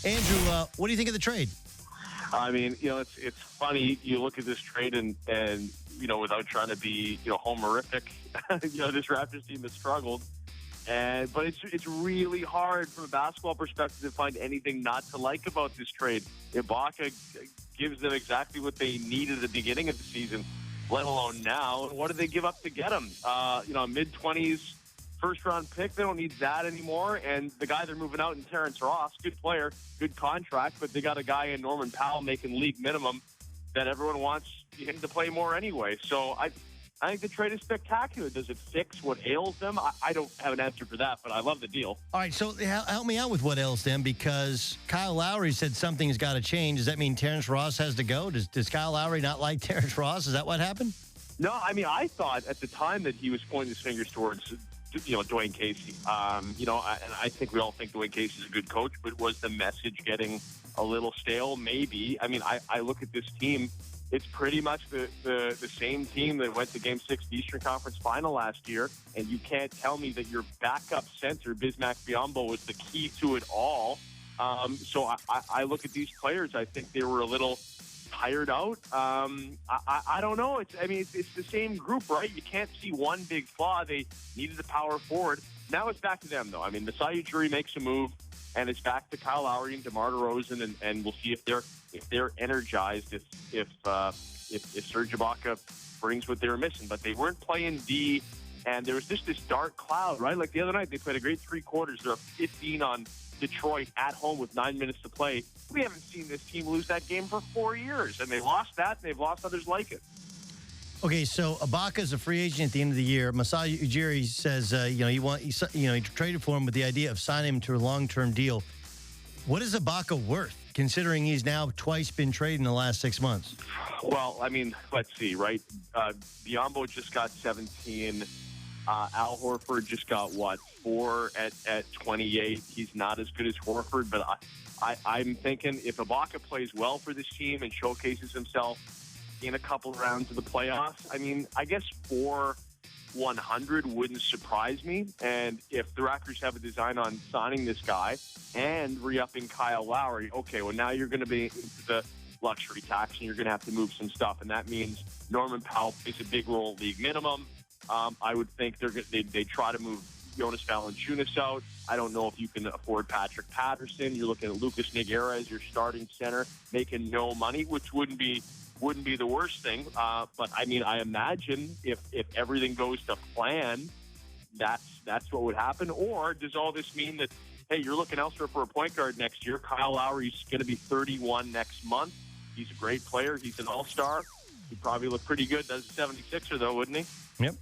Andrew, what do you think of the trade? I mean, it's funny. You look at this trade and without trying to be, homerific, this Raptors team has struggled. But it's really hard from a basketball perspective to find anything not to like about this trade. Ibaka gives them exactly what they needed at the beginning of the season, let alone now. And what did they give up to get him? Mid-20s first-round pick. They don't need that anymore. And the guy they're moving out in Terrence Ross, good player, good contract, but they got a guy in Norman Powell making league minimum that everyone wants him to play more anyway. So I think the trade is spectacular. Does it fix what ails them? I don't have an answer for that, but I love the deal. All right, so help me out with what ails them, because Kyle Lowry said something's got to change. Does that mean Terrence Ross has to go? Does Kyle Lowry not like Terrence Ross? Is that what happened? No, I mean, I thought at the time that he was pointing his fingers towards Dwayne Casey. And I think we all think Dwayne Casey's a good coach, but was the message getting a little stale? Maybe. I mean, I look at this team. It's pretty much the same team that went to Game 6 of the Eastern Conference Final last year, and you can't tell me that your backup center, Bismack Biyombo, was the key to it all. So I look at these players. I think they were a little tired out. I don't know. It's the same group, right? You can't see one big flaw. They needed a power forward. Now it's back to them, though. I mean, Masai Ujiri makes a move, and it's back to Kyle Lowry and DeMar DeRozan, and we'll see if they're energized, if Serge Ibaka brings what they were missing. But they weren't playing D, and there was just this dark cloud, right? Like the other night, they played a great 3 quarters. They're up 15 on Detroit at home with 9 minutes to play. We haven't seen this team lose that game for 4 years, and they lost that, and they've lost others like it. Okay, so Ibaka's a free agent at the end of the year. Masai Ujiri says, he traded for him with the idea of signing him to a long-term deal. What is Ibaka worth, considering he's now twice been traded in the last 6 months? Well, I mean, let's see, right? Biyombo just got 17. Al Horford just got, 4 at 28. He's not as good as Horford, but I'm thinking if Ibaka plays well for this team and showcases himself in a couple rounds of the playoffs, I mean, I guess 400 wouldn't surprise me. And if the Raptors have a design on signing this guy and re-upping Kyle Lowry, okay, well, now you're going to be into the luxury tax and you're going to have to move some stuff. And that means Norman Powell plays a big role league minimum. I would think they try to move Jonas Valanciunas out. I don't know if you can afford Patrick Patterson. You're looking at Lucas Nogueira as your starting center, making no money, which wouldn't be the worst thing. But I mean, I imagine if everything goes to plan, that's what would happen. Or does all this mean that, hey, you're looking elsewhere for a point guard next year? Kyle Lowry's going to be 31 next month. He's a great player. He's an all-star. He'd probably look pretty good as a 76er, though, wouldn't he? Yep.